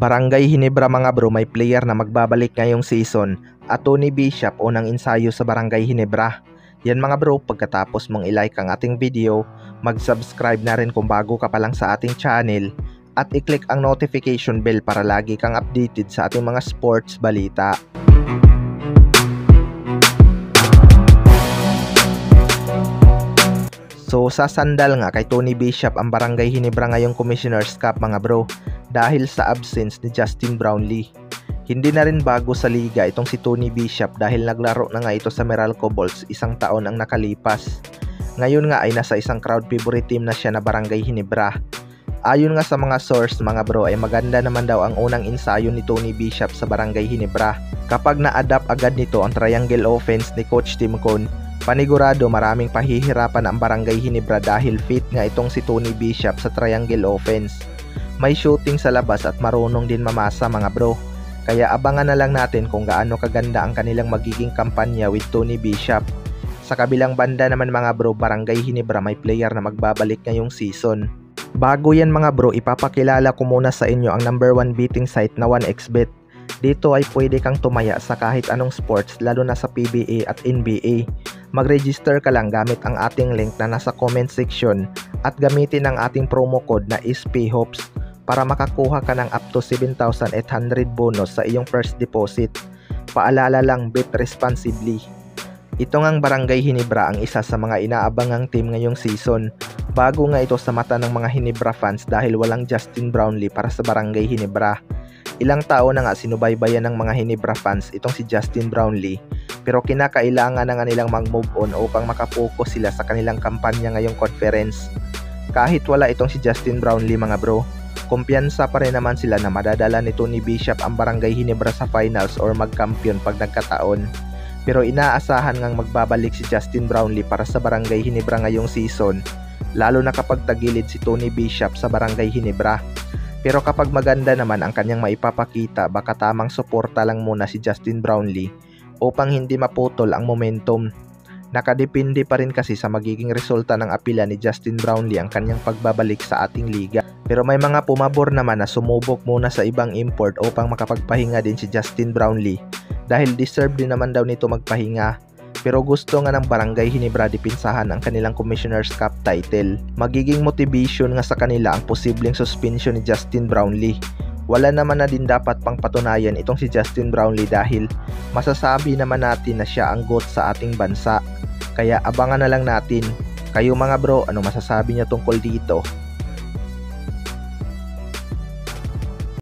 Barangay Ginebra mga bro, may player na magbabalik ngayong season at Tony Bishop unang ensayo sa Barangay Ginebra. Yan mga bro, pagkatapos mong i-like ang ating video, mag-subscribe na rin kung bago ka pa lang sa ating channel at i-click ang notification bell para lagi kang updated sa ating mga sports balita. So sasandal nga kay Tony Bishop ang Barangay Ginebra ngayong Commissioner's Cup mga bro dahil sa absence ni Justin Brownlee. Hindi na rin bago sa liga itong si Tony Bishop dahil naglaro na nga ito sa Meralco Bolts isang taon ang nakalipas. Ngayon nga ay nasa isang crowd favorite team na siya na Barangay Ginebra. Ayon nga sa mga source mga bro ay maganda naman daw ang unang ensayo ni Tony Bishop sa Barangay Ginebra. Kapag na-adapt agad nito ang triangle offense ni Coach Tim Cone, panigurado maraming pahihirapan ang Barangay Ginebra dahil fit nga itong si Tony Bishop sa triangle offense. May shooting sa labas at marunong din mamasa mga bro. Kaya abangan na lang natin kung gaano kaganda ang kanilang magiging kampanya with Tony Bishop. Sa kabilang banda naman mga bro, Barangay Ginebra may player na magbabalik ngayong season. Bago yan mga bro, ipapakilala ko muna sa inyo ang number 1 betting site na 1xBet. Dito ay pwede kang tumaya sa kahit anong sports lalo na sa PBA at NBA. Mag-register ka lang gamit ang ating link na nasa comment section at gamitin ang ating promo code na SPHOPS para makakuha ka ng up to 7,800 bonus sa iyong first deposit. Paalala lang, bet responsibly. Ito ngang Barangay Ginebra ang isa sa mga inaabangang team ngayong season. Bago nga ito sa mata ng mga Ginebra fans dahil walang Justin Brownlee para sa Barangay Ginebra. Ilang taon na nga sinubaybayan ng mga Ginebra fans itong si Justin Brownlee, pero kinakailangan na nga nilang mag-move on upang makapokus sila sa kanilang kampanya ngayong conference. Kahit wala itong si Justin Brownlee mga bro, kumpiyansa pa rin naman sila na madadala ni Tony Bishop ang Barangay Ginebra sa finals or magkampiyon pag nagkataon. Pero inaasahan ngang magbabalik si Justin Brownlee para sa Barangay Ginebra ngayong season, lalo na kapag tagilid si Tony Bishop sa Barangay Ginebra. Pero kapag maganda naman ang kanyang maipapakita, baka tamang suporta lang muna si Justin Brownlee upang hindi maputol ang momentum. Nakadepende pa rin kasi sa magiging resulta ng apila ni Justin Brownlee ang kanyang pagbabalik sa ating liga. Pero may mga pumabor naman na sumubok muna sa ibang import upang makapagpahinga din si Justin Brownlee dahil deserve din naman daw nito magpahinga. Pero gusto nga ng Barangay Ginebra dipinsahan ang kanilang Commissioner's Cup title. Magiging motivation nga sa kanila ang posibleng suspension ni Justin Brownlee. Wala naman na din dapat pang patunayan itong si Justin Brownlee dahil masasabi naman natin na siya ang GOAT sa ating bansa. Kaya abangan na lang natin. Kayo mga bro, ano masasabi niyo tungkol dito?